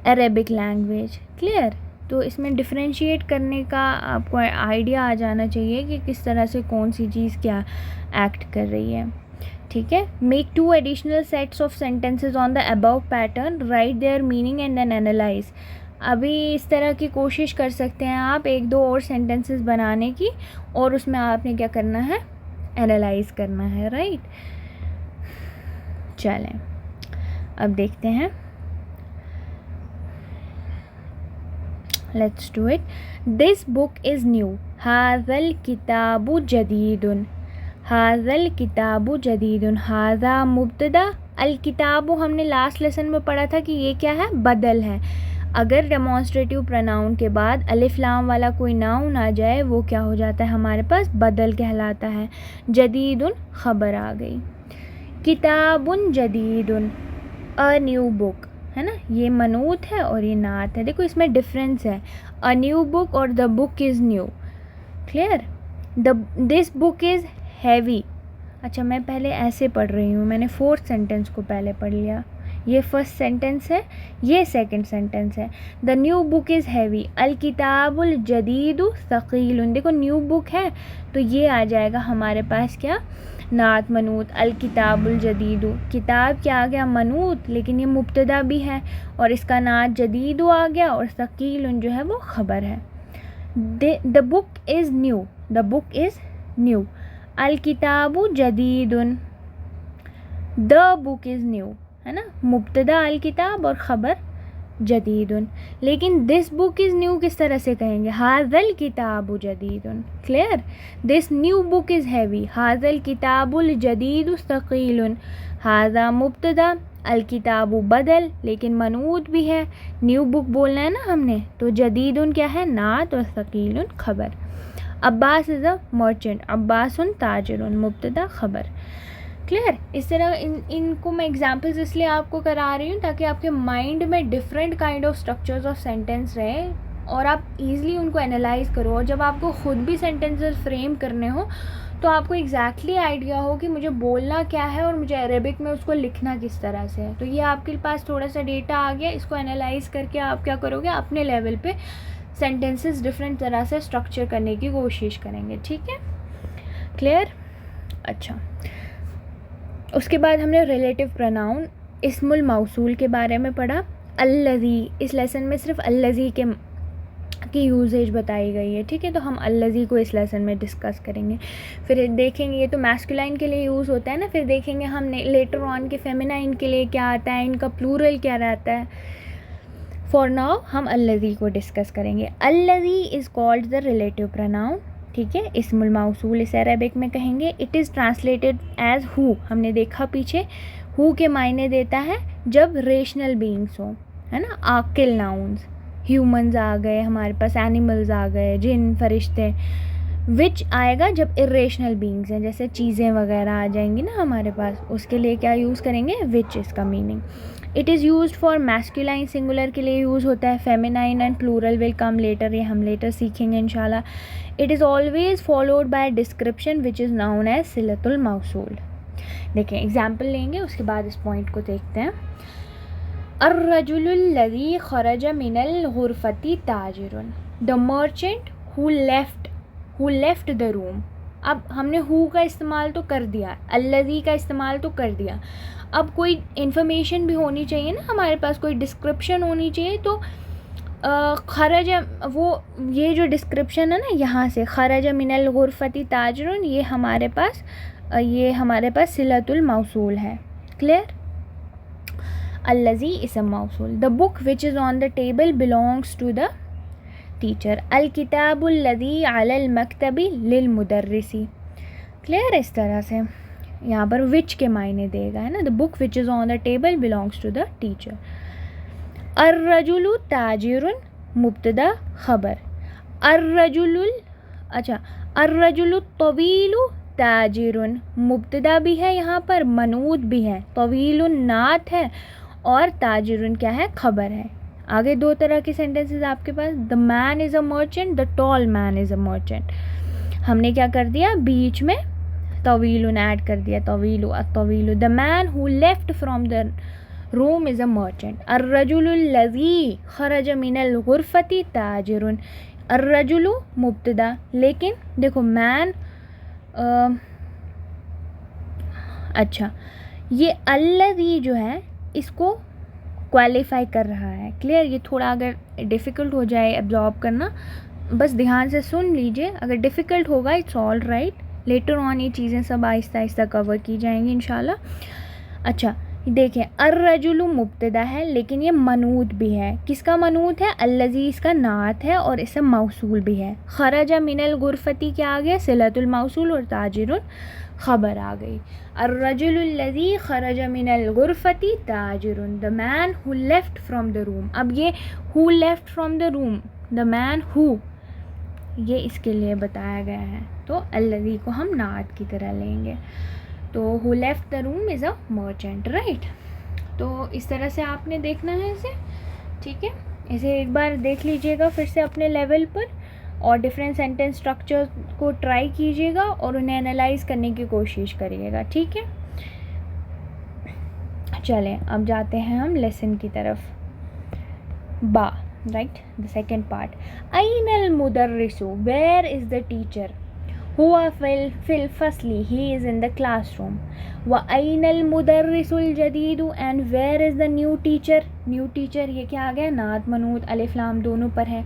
अरेबिक लैंग्वेज। क्लियर? तो इसमें डिफ्रेंशिएट करने का आपको आइडिया आ जाना चाहिए कि किस तरह से कौन सी चीज़ क्या एक्ट कर रही है। ठीक है। Make 2 additional sets of sentences on the above pattern, write their meaning and then analyse. अभी इस तरह की कोशिश कर सकते हैं आप 1-2 और सेंटेंसेस बनाने की, और उसमें आपने क्या करना है? एनालाइज करना है। राइट, चलें अब देखते हैं। Let's do it. This book is new, हाज़ल किताबु जदीदुन। हाज़ल किताबु जदीदुन, हाज़ा मुब्तदा, अल किताबु हमने लास्ट लेसन में पढ़ा था कि ये क्या है? बदल है। अगर डेमॉन्स्ट्रेटिव प्रोनाउन के बाद अलिफ लाम वाला कोई नाउन आ जाए, वो क्या हो जाता है हमारे पास? बदल कहलाता है। जदीदुन खबर आ गई। किताबुन जदीदुन, अ न्यू बुक, है ना? ये मनूत है और ये नात है। देखो इसमें डिफरेंस है, अ न्यू बुक और the book is new. Clear? This book is heavy. अच्छा, मैं पहले ऐसे पढ़ रही हूँ, मैंने 4th सेंटेंस को पहले पढ़ लिया। ये फर्स्ट सेंटेंस है, ये सेकंड सेंटेंस है। The new book is heavy, अल किताबुल जदीदु सकीलुन। देखो न्यू बुक है तो ये आ जाएगा हमारे पास क्या? नात मनूत। अल किताबुल जदीदु, किताब क्या आ गया? मनूत, लेकिन ये मुब्तदा भी है और इसका नात जदीदु आ गया, और सकीलुन जो है वो ख़बर है। The book is new, the book is new. अल किताबु जदीदुन, द बुक इज़ न्यू, है ना? मुब्तदा अल किताब और ख़बर जदीदुन। लेकिन दिस बुक इज़ न्यू किस तरह से कहेंगे? हाज़ल किताबु जदीदुन। Clear? This new book is heavy, हाज़ल किताबुल जदीदु सकीलुन। हाज़ा मुब्तदा, अल किताबु बदल, लेकिन मनूत भी है, न्यू बुक बोलना है ना हमने, तो जदीदुन क्या है? नात, और सकीलुन खबर। अब्बास इज़ अ मर्चेंट, अब्बासुन ताजिरुन, मुब्तदा ख़बर। क्लियर? इस तरह इनको मैं एग्जांपल्स इसलिए आपको करा रही हूँ ताकि आपके माइंड में different kind of structures of sentence रहे और आप इजीली उनको एनालाइज करो। और जब आपको ख़ुद भी सेंटेंसेस फ्रेम करने हो तो आपको एग्जैक्टली आइडिया हो कि मुझे बोलना क्या है और मुझे अरेबिक में उसको लिखना किस तरह से है। तो ये आपके पास थोड़ा सा डेटा आ गया, इसको एनालाइज करके आप क्या करोगे? अपने लेवल पे सेंटेंसेस डिफरेंट तरह से स्ट्रक्चर करने की कोशिश करेंगे। ठीक है? क्लियर? अच्छा, उसके बाद हमने रिलेटिव प्रोनाउन इस्मुल मौसूल के बारे में पढ़ा। अल्लज़ी, इस लेसन में सिर्फ अल्लज़ी की यूजेज बताई गई है। ठीक है, तो हम अल्लज़ी को इस लेसन में डिस्कस करेंगे। फिर देखेंगे, ये तो मैस्कुलाइन के लिए यूज़ होता है ना, फिर देखेंगे हमने लेटर ऑन के फेमिनाइन के लिए क्या आता है, इनका प्लूरल क्या रहता है। फॉर नाउ हम अल्लज़ी को डिस्कस करेंगे। अल्लज़ी is called the relative pronoun. ठीक है, इस्मुल मौसूल इस अरेबिक में कहेंगे। It is translated as who, हमने देखा पीछे, हु के मायने देता है जब रेशनल बीइंग्स हो, है ना? आकिल नाउन्स, ह्यूमंस आ गए हमारे पास, एनिमल्स आ गए, जिन, फरिश्ते। विच आएगा जब इरेशनल बीइंग्स हैं, जैसे चीज़ें वगैरह आ जाएंगी ना हमारे पास, उसके लिए क्या यूज़ करेंगे? विच, इसका meaning. It is used for masculine, singular के लिए यूज़ होता है। Feminine and plural will come later, ये हम लेटर सीखेंगे इंशाल्लाह। It is always followed by description which is noun as सिलतुल मौसूल। देखें, एग्जाम्पल लेंगे, उसके बाद इस पॉइंट को देखते हैं। अर्रजुलुल्लज़ी खरज मिनल गुरफती ताजिरुन, the merchant who left the room. अब हमने हु का इस्तेमाल तो कर दिया, अल्लज़ी का इस्तेमाल तो कर दिया। अब कोई इन्फॉर्मेशन भी होनी चाहिए ना हमारे पास, कोई डिस्क्रिप्शन होनी चाहिए। तो खरज, वो ये जो डिस्क्रिप्शन है ना, यहाँ से खरज मिनल गुरफती ताजिरुन, ये हमारे पास सिलतुल मौसूल है। क्लियर? अल्लज़ी इसम मौसूल। The book which is on the table belongs to the teacher. अल किताबुल लज़ी अलल मकतबी लिल मुदर्रिसी। क्लियर? इस तरह से यहाँ पर विच के मायने देगा, है ना। The book which is on the table belongs to the teacher. अर्रजुलु ताजिरुन मुब्तदा खबर। अर्रजुलुल, अच्छा, अर्रजुलु तवीलु ताजिरुन मुब्तदा भी है यहाँ पर, मनूत भी है। तवीलुन नात है और ताजिरुन क्या है, खबर है। आगे दो तरह के सेंटेंसेस आपके पास, the man is a merchant, the tall man is a merchant. हमने क्या कर दिया, बीच में तवीलुन ऐड कर दिया, तवीलु अतवीलु। The man who left from the room is a merchant. अर्रजुलुल लज़ी खरज मिनल गुरफती ताजिरुन। अर्रजुलु मुब्तदा, लेकिन देखो मैन, अच्छा, ये अल्लज़ी जो है इसको क्वालिफाई कर रहा है। क्लियर? ये थोड़ा अगर डिफ़िकल्ट हो जाए एब्जॉर्ब करना, बस ध्यान से सुन लीजिए। अगर डिफ़िकल्ट होगा it's all right, later on ये चीज़ें सब आहिस्ता आहिस्ता कवर की जाएंगी इंशाल्लाह। अच्छा देखिए, अर्रजुलु मुब्तदा है लेकिन ये मनूत भी है। किसका मनूत है? अल्लज़ी इसका नात है और इससे मौसूल भी है। खरजा मिनल गुरफती क्या आ गया, सिलतुल मौसूल, और ताजिरुन खबर आ गई। अर्रजुलुल लज़ी खरजा मिनल गुरफती ताजिरुन, the man who left from the room. अब ये who left from the room, the man who, ये इसके लिए बताया गया है, तो अल्लज़ी को हम नात की तरह लेंगे। तो who left the room is a merchant, right. तो इस तरह से आपने देखना है इसे, ठीक है। इसे एक बार देख लीजिएगा फिर से अपने लेवल पर, और डिफरेंट सेंटेंस स्ट्रक्चर को ट्राई कीजिएगा और उन्हें एनालाइज करने की कोशिश करिएगा, ठीक है। चलें अब जाते हैं हम लेसन की तरफ। बा, राइट, द सेकेंड पार्ट। अइनल मुदर्रिसु, वेयर इज़ द टीचर। हुआ फिल फसली, he is in the classroom. व अइनल मुदर्रिसुल जदीदु, and where is the new teacher. New teacher ये क्या आ गया, नात मनूत अलिफ लाम दोनों पर है।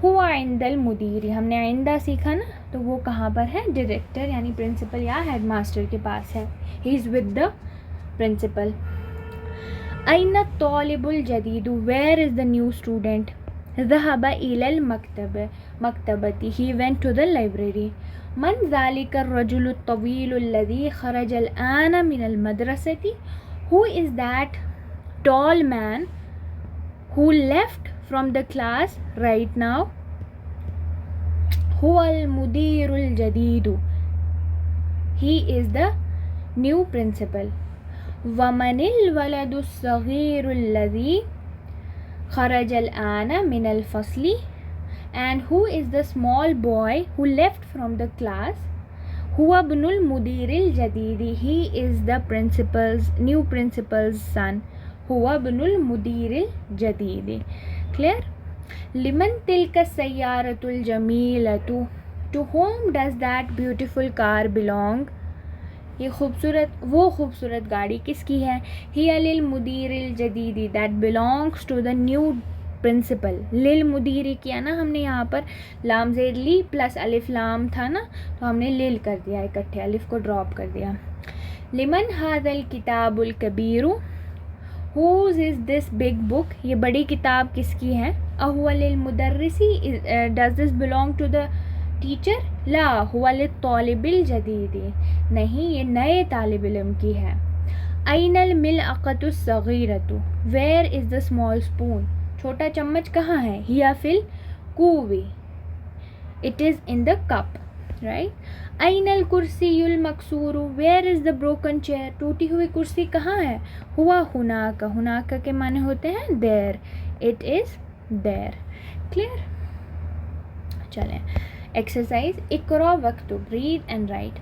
हुआ इंदल मुदीरी, हमने आइंदा सीखा ना, तो वो कहाँ पर है, डायरेक्टर यानी प्रिंसिपल या हेडमास्टर के पास है। He is with the principal. अइना तौलिबुल जदीदु, where is the new student. ज़हबा इलल मकतबती, he went to the library. मन ज़ालिका रजुलु तवीलु लज़ी खरजल आना मिनल मदरसती। Who is that tall man who left from the class right now? हुवल मुदीरुल जदीदु, he is the new principal. वमनिल वलदु सगीरुल लज़ी खरजल आना मिनल फसली, and who is the small boy who left from the class? हुआ बनुल मुदीरिल जदीदी, he is the new principal's son. हुआ बनुल मुदीरिल जदीदी। क्लियर? लिमन तिलका सय्यारतुल जमीलतु, to whom does that beautiful car belong. ये वो खूबसूरत गाड़ी किसकी है? हिया लिल मुदीरिल जदीदी, that belongs to the new principal. लिल मुदीरी किया ना हमने, यहाँ पर लाम ज़ेर ली प्लस अलिफ लाम था ना, तो हमने लिल कर दिया इकट्ठे, अलिफ को ड्रॉप कर दिया। लिमन हाज़ल किताबुल कबीरु, Whose is this big book? ये बड़ी किताब किसकी है? अहुवा लिल मुदर्रिसी, does this belong to the teacher? ला, हुवा लिल तौलिबिल जदीदी, नहीं ये नए तालिब इल्म की है। अइनल मिलअक़तु सगीरतु, where is the small spoon? छोटा चम्मच कहाँ है? हिया फिल कूवी, it is in the cup, right? अइनल कुर्सीयुल मकसूरु, where is the broken chair. टूटी हुई कुर्सी कहाँ है? हुआ हुनाका, हुनाका के माने होते हैं there, it is there. Clear? चलें एक्सरसाइज। इक़रा वक्तुब, रीड एंड राइट।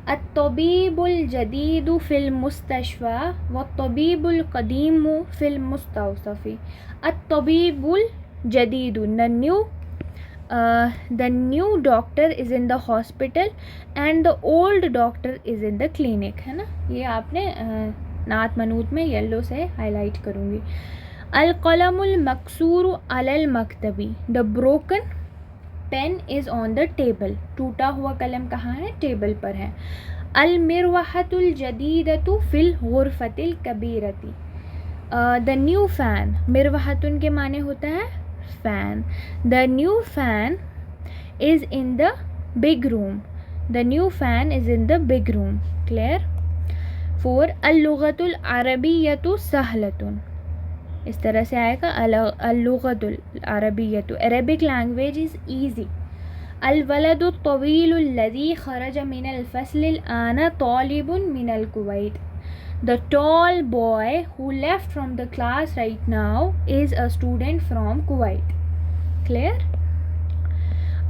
अत्तबीबुल जदीदु फिल मुस्तशफ़ा वत्तबीबुल क़दीमु फिल मुस्तौसफ़ी। अत्तबीबुल जदीदु, the new doctor is in the hospital and the old doctor is in the clinic, है ना। ये आपने नात मनूत में येलो से हाईलाइट करूँगी। अल कलमुल मकसूरु अलल मकतबी, the broken pen is on the table. टूटा हुआ कलम कहाँ है? टेबल पर है। अल मिरवाहतुल जदीदतु फिल गुरफतिल कबीरती, द न्यू फ़ैन। मिरवाहतुन के माने होता है fan. The new fan is in the big room. The new fan is in the big room. Clear? 4. al-lughatul arabiyyatu sahlatun. इस तरह से आएगा al-lughatul arabiyyatu. Arabic language is easy. al-waladu at-tawilu alladhi kharaja min al-fasl al-ana talibun min al-Kuwait. The tall boy who left from the class right now is a student from Kuwait. Clear?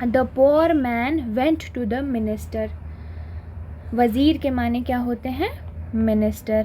The poor man went to the minister. वज़ीर के माने क्या होते हैं? minister.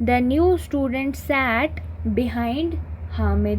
The new student sat behind Hamid.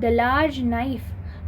The large knife.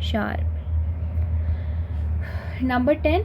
sharp. Number 10.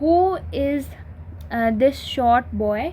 Who is this short boy?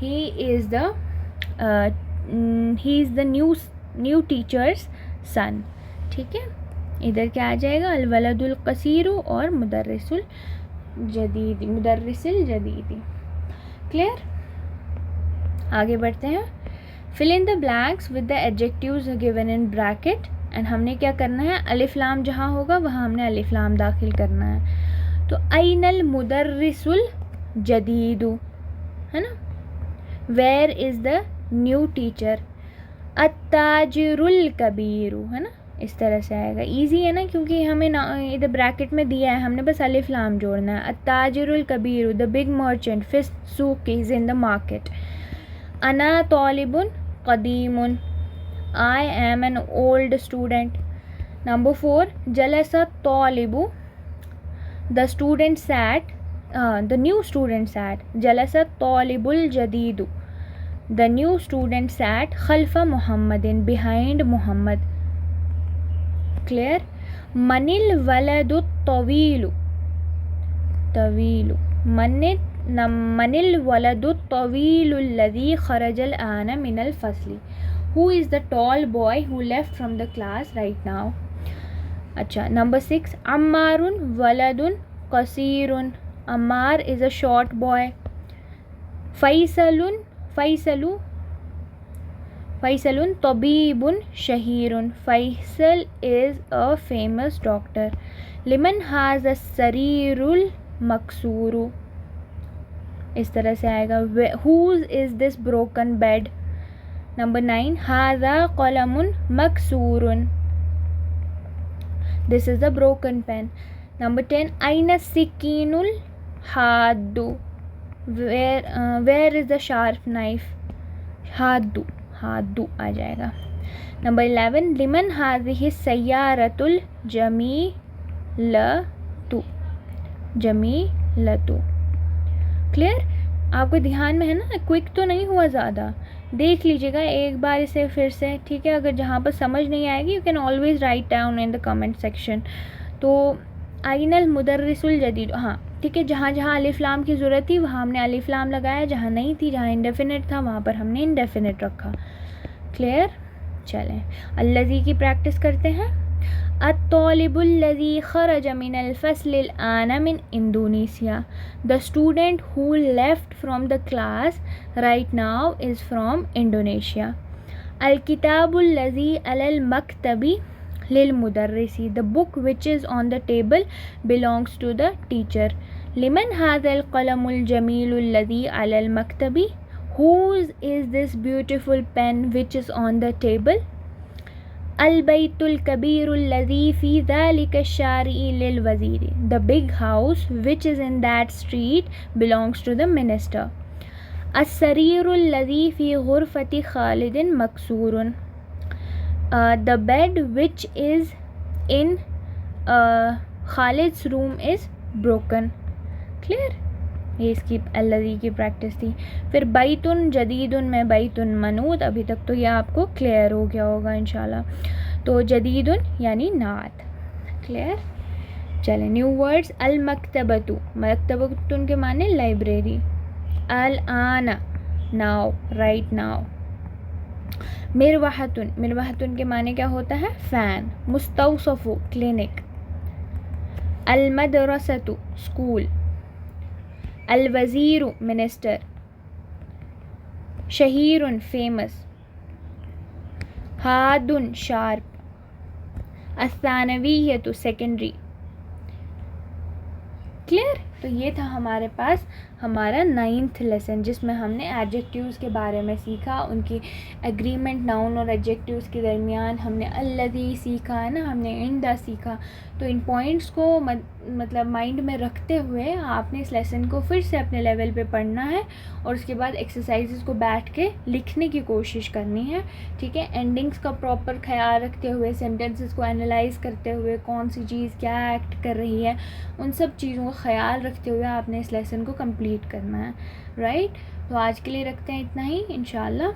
He is the new teacher's son. ठीक है, इधर क्या आ जाएगा? अलवलदुल कसीरु और मुदर्रिसुल जदीदी. क्लियर? आगे बढ़ते हैं. Fill in the blanks with the adjectives given in bracket. And हमने क्या करना है? अलिफ लाम जहाँ होगा वहाँ हमने अलिफ लाम दाखिल करना है. तो ऐनल मुदर्रिसुल जदीदु, है ना? Where is the new teacher? अत्ताजिरुल कबीरु, है ना? इस तरह से आएगा. इजी है ना, क्योंकि हमें ना इधर ब्रैकेट में दिया है, हमने बस अलिफ लाम जोड़ना है. अत्ताजिरुल कबीरु, द बिग मर्चेंट फिश सूक इज़ इन द मार्केट. अना तालिबुन कदीमुन. I am an old student. Number 4. Jalasa talibu. The student sat. The new student sat. Jalasa talibul jadidu. The new student sat khalfa Muhammadin, behind Muhammad. Clear? Manil waladu tawilu. Manil waladu tawilu alladhi kharaja al-ana min al-fasli. Who is the tall boy who left from the class right now? अच्छा. Number 6. Ammarun waladun qasirun. Ammar is a short boy. Faisalun tabibun shahirun. Faisal is a famous doctor. Liman has a sarirul maksuru. इस तरह से आएगा. Whose is this broken bed? Number 9. Hadha qalamun maksurun. This is the broken pen. Number 10. Aina sikinul haddu. Where is the sharp knife? Haddu आ जाएगा. Number 11. Liman hadhihi sayyaratul jamilatu. Clear? आपको ध्यान में है ना? क्विक तो नहीं हुआ ज़्यादा. देख लीजिएगा एक बार इसे फिर से. ठीक है, अगर जहाँ पर समझ नहीं आएगी you can always write down in the comment section. तो आइनल मुदर्रिसुल जदीद. हाँ ठीक है, जहाँ जहाँ अलिफ लाम की ज़रूरत थी वहाँ हमने अलिफ लाम लगाया, जहाँ नहीं थी, जहाँ इंडेफिनिट था वहाँ पर हमने इंडेफिनिट रखा. क्लियर? चलें अल्लज़ी की प्रैक्टिस करते हैं. अत्तालिबुल्लज़ी खरज मिनल फ़स्लिल आना मिन Indonesia. The student who left from the class right now is from Indonesia. अल किताबुल्लज़ी अलल मकतबी लिल मुदर्रिसी. The book which is on the table belongs to the teacher. लिमन हाज़ल क़लमुल जमीलुल्लज़ी अलल मकतबी. Whose is this beautiful pen which is on the table? Al-baytul kabirul ladhi fi dhalika shari'i lil waziri. The big house which is in that street belongs to the minister. As-sarirul ladhi fi ghurfati Khalidin maksurun. The bed which is in Khalid's room is broken. Clear? ये इसकी अल्लज़ी की practice थी। फिर बैतुन जदीदुन में बैतुन मनूत, अभी तक तो ये आपको क्लियर हो गया होगा इंशाल्लाह। तो जदीदुन यानी नात, क्लियर। चले न्यू वर्ड्स। अल मकतबतु, मकतबतुन के माने लाइब्रेरी। अल आना नाउ, राइट नाउ। मिरवाहतुन, मिरवाहतुन के माने क्या होता है, फ़ैन। मुस्तौसफ़ु क्लिनिक। अल मदरसतु स्कूल। अल वज़ीरु मिनिस्टर। शहीरुन फेमस। हादुन शार्प। अस्सानवियतु सेकेंडरी, क्लियर। तो ये था हमारे पास हमारा 9th लेसन, जिसमें हमने एडजेक्टिव्स के बारे में सीखा, उनकी एग्रीमेंट नाउन और एडजेक्टिव्स के दरमियान हमने अल्लज़ी सीखा है ना, हमने इंदा सीखा। तो इन पॉइंट्स को मतलब माइंड में रखते हुए आपने इस लेसन को फिर से अपने लेवल पे पढ़ना है और उसके बाद एक्सरसाइजेस को बैठ के लिखने की कोशिश करनी है, ठीक है। एंडिंग्स का प्रॉपर ख्याल रखते हुए, सेंटेंसेस को एनालाइज करते हुए, कौन सी चीज़ क्या एक्ट कर रही है, उन सब चीज़ों का ख्याल रखते हुए आपने इस लेसन को कंप्लीट करना है, राइट। तो आज के लिए रखते हैं इतना ही, इंशाल्लाह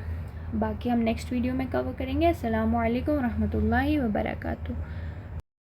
बाकी हम नेक्स्ट वीडियो में कवर करेंगे। अस्सलामु अलैकुम रहमतुल्लाहि व बरकातुहू।